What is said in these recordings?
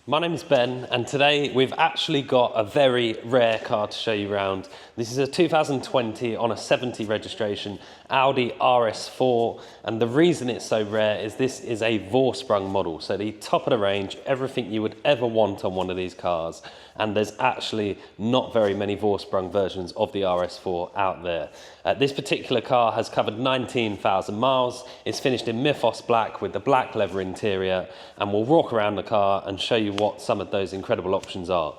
My name is Ben, and today we've actually got a very rare car to show you around. This is a 2020 on a 70 registration Audi RS4, and the reason it's so rare is this is a Vorsprung model, so the top of the range, everything you would ever want on one of these cars, and there's actually not very many Vorsprung versions of the RS4 out there. This particular car has covered 19,000 miles, it's finished in Mythos Black with the black leather interior, and we'll walk around the car and show you what some of those incredible options are.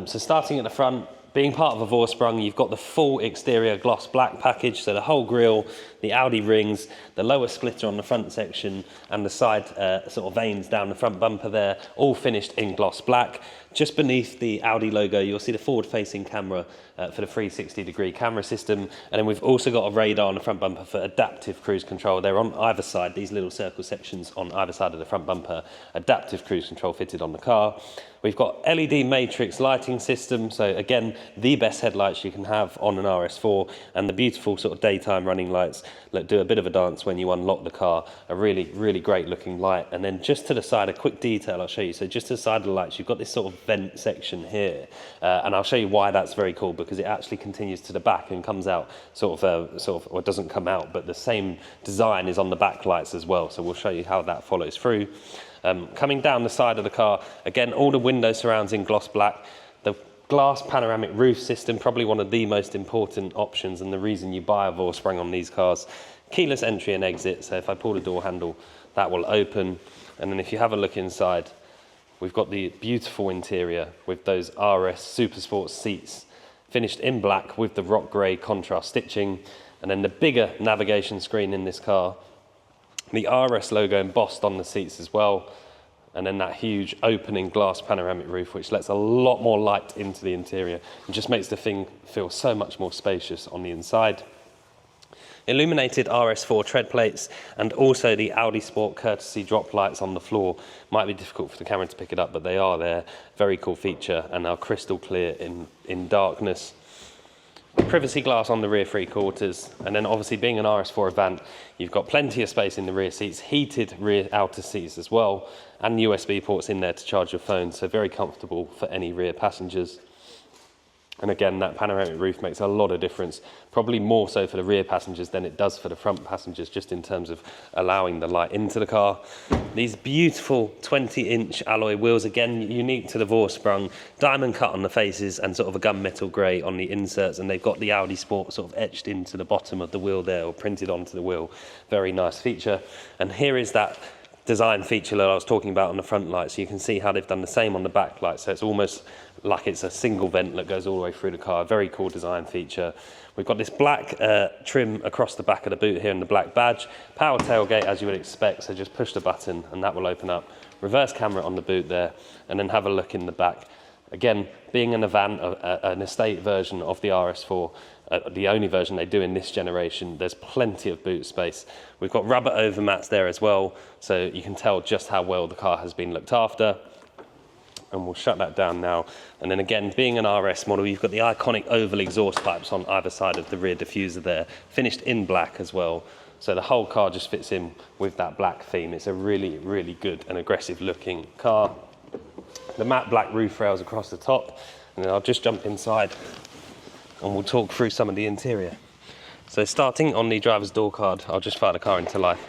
So starting at the front, being part of a Vorsprung, you've got the full exterior gloss black package, so the whole grille, the Audi rings, the lower splitter on the front section, and the side sort of veins down the front bumper there, all finished in gloss black. Just beneath the Audi logo, you'll see the forward-facing camera for the 360-degree camera system, and then we've also got a radar on the front bumper for adaptive cruise control. They're on either side, these little circle sections on either side of the front bumper, adaptive cruise control fitted on the car. We've got LED matrix lighting system, so again, the best headlights you can have on an RS4, and the beautiful sort of daytime running lights that do a bit of a dance when you unlock the car. A really, really great looking light. And then just to the side, a quick detail I'll show you. So just to the side of the lights, you've got this sort of vent section here, and I'll show you why that's very cool, because it actually continues to the back and comes out or it doesn't come out, but the same design is on the back lights as well. So we'll show you how that follows through. Coming down the side of the car, again, all the window surrounds in gloss black. The glass panoramic roof system, probably one of the most important options and the reason you buy a Vorsprung on these cars. Keyless entry and exit, so if I pull the door handle, that will open. And then if you have a look inside, we've got the beautiful interior with those RS Super Sport seats, finished in black with the rock grey contrast stitching. And then the bigger navigation screen in this car, the RS logo embossed on the seats as well, and then that huge opening glass panoramic roof which lets a lot more light into the interior and just makes the thing feel so much more spacious on the inside. Illuminated RS4 tread plates and also the Audi Sport courtesy drop lights on the floor. Might be difficult for the camera to pick it up, but they are there. Very cool feature, and are crystal clear in darkness. Privacy glass on the rear three quarters, and then obviously being an RS4 Avant, you've got plenty of space in the rear seats, heated rear outer seats as well, and USB ports in there to charge your phone, so very comfortable for any rear passengers. And again, that panoramic roof makes a lot of difference, probably more so for the rear passengers than it does for the front passengers, just in terms of allowing the light into the car. These beautiful 20-inch alloy wheels, again, unique to the Vorsprung, diamond cut on the faces and sort of a gunmetal grey on the inserts, and they've got the Audi Sport sort of etched into the bottom of the wheel there, or printed onto the wheel. Very nice feature. And here is that design feature that I was talking about on the front light, so you can see how they've done the same on the back light, so it's almost like it's a single vent that goes all the way through the car. Very cool design feature. We've got this black trim across the back of the boot here and the black badge. Power tailgate as you would expect, so just push the button and that will open up. Reverse camera on the boot there, and then have a look in the back. Again, being an Avant, an estate version of the RS4, the only version they do in this generation, there's plenty of boot space. We've got rubber overmats there as well, so you can tell just how well the car has been looked after. And we'll shut that down now. And then again, being an RS model, you've got the iconic oval exhaust pipes on either side of the rear diffuser there, finished in black as well. So the whole car just fits in with that black theme. It's a really, really good and aggressive looking car. The matte black roof rails across the top, and then I'll just jump inside and we'll talk through some of the interior. So starting on the driver's door card, I'll just fire the car into life.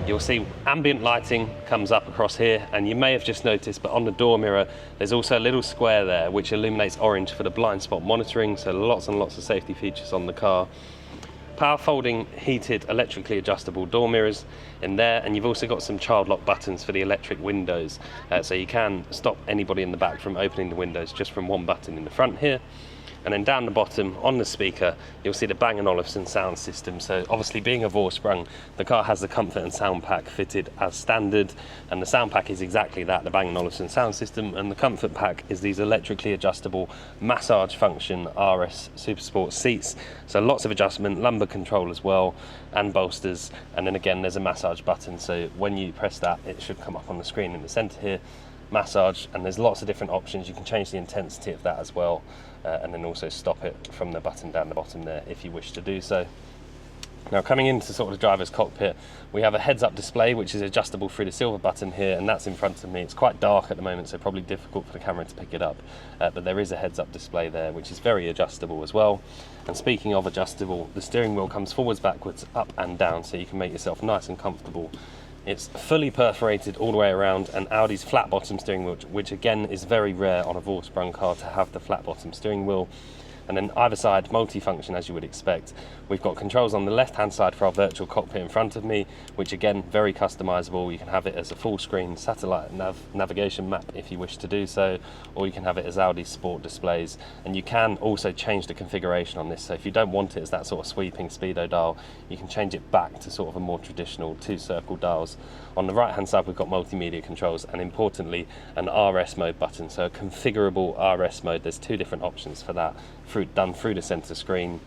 You'll see ambient lighting comes up across here, and you may have just noticed, but on the door mirror, there's also a little square there which illuminates orange for the blind spot monitoring, so lots and lots of safety features on the car. Power folding, heated, electrically adjustable door mirrors in there, and you've also got some child lock buttons for the electric windows, so you can stop anybody in the back from opening the windows just from one button in the front here. And then down the bottom on the speaker, you'll see the Bang & Olufsen sound system. So obviously being a Vorsprung, the car has the comfort and sound pack fitted as standard, and the sound pack is exactly that, the Bang & Olufsen sound system, and the comfort pack is these electrically adjustable massage function RS Super Sport seats. So lots of adjustment, lumbar control as well, and bolsters. And then again, there's a massage button, so when you press that, it should come up on the screen in the center here. Massage, and there's lots of different options. You can change the intensity of that as well, and then also stop it from the button down the bottom there if you wish to do so. Now coming into sort of the driver's cockpit, we have a heads-up display which is adjustable through the silver button here, and that's in front of me. It's quite dark at the moment, so probably difficult for the camera to pick it up, but there is a heads-up display there which is very adjustable as well. And speaking of adjustable, the steering wheel comes forwards, backwards, up and down, so you can make yourself nice and comfortable. It's fully perforated all the way around, and Audi's flat bottom steering wheel, which again is very rare on a Vorsprung car to have the flat bottom steering wheel. And then either side, multi-function as you would expect. We've got controls on the left-hand side for our virtual cockpit in front of me, which again, very customizable. You can have it as a full screen satellite navigation map if you wish to do so, or you can have it as Audi Sport displays. And you can also change the configuration on this. So if you don't want it as that sort of sweeping speedo dial, you can change it back to sort of a more traditional 2-circle dials. On the right-hand side, we've got multimedia controls, and importantly, an RS mode button. So a configurable RS mode. There's 2 different options for that, done through the center screen.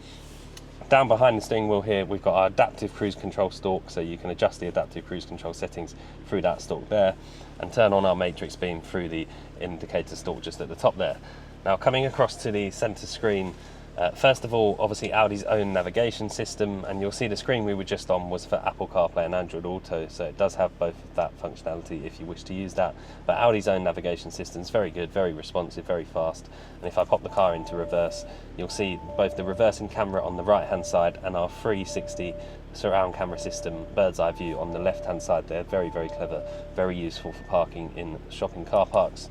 Down behind the steering wheel here, we've got our adaptive cruise control stalk, so you can adjust the adaptive cruise control settings through that stalk there, and turn on our matrix beam through the indicator stalk just at the top there. Now coming across to the center screen, first of all, obviously Audi's own navigation system, and you'll see the screen we were just on was for Apple CarPlay and Android Auto, so it does have both of that functionality if you wish to use that. But Audi's own navigation system is very good, very responsive, very fast. And if I pop the car into reverse, you'll see both the reversing camera on the right-hand side and our 360 surround camera system, bird's eye view on the left-hand side there. Very, very clever, very useful for parking in shopping car parks.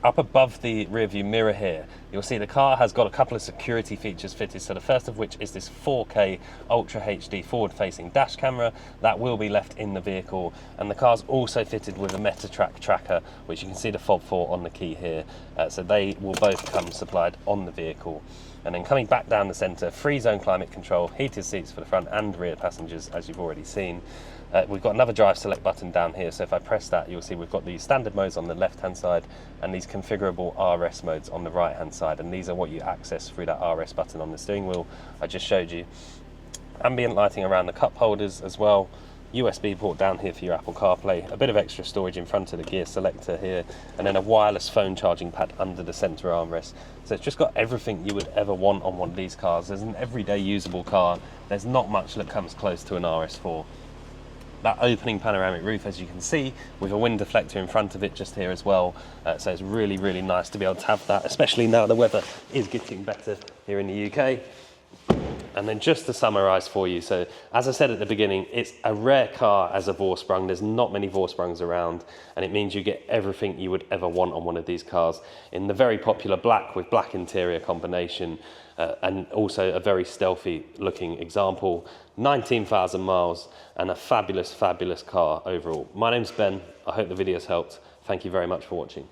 Up above the rear view mirror here, you'll see the car has got a couple of security features fitted. So the first of which is this 4K Ultra HD forward-facing dash camera that will be left in the vehicle, and the car's also fitted with a MetaTrack tracker, which you can see the fob for on the key here. So they will both come supplied on the vehicle. And then coming back down the centre, 3-zone climate control, heated seats for the front and rear passengers, as you've already seen. We've got another drive select button down here, so if I press that, you'll see we've got these standard modes on the left-hand side and these configurable RS modes on the right-hand side, and these are what you access through that RS button on the steering wheel I just showed you. Ambient lighting around the cup holders as well. USB port down here for your Apple CarPlay, a bit of extra storage in front of the gear selector here, and then a wireless phone charging pad under the centre armrest. So it's just got everything you would ever want on one of these cars. There's an everyday usable car. There's not much that comes close to an RS4. That opening panoramic roof, as you can see, with a wind deflector in front of it just here as well. So it's really, really nice to be able to have that, especially now the weather is getting better here in the UK. And then just to summarise for you, so as I said at the beginning, it's a rare car as a Vorsprung. There's not many Vorsprungs around, and it means you get everything you would ever want on one of these cars in the very popular black with black interior combination, and also a very stealthy looking example. 19,000 miles and a fabulous, fabulous car overall. My name's Ben. I hope the video's helped. Thank you very much for watching.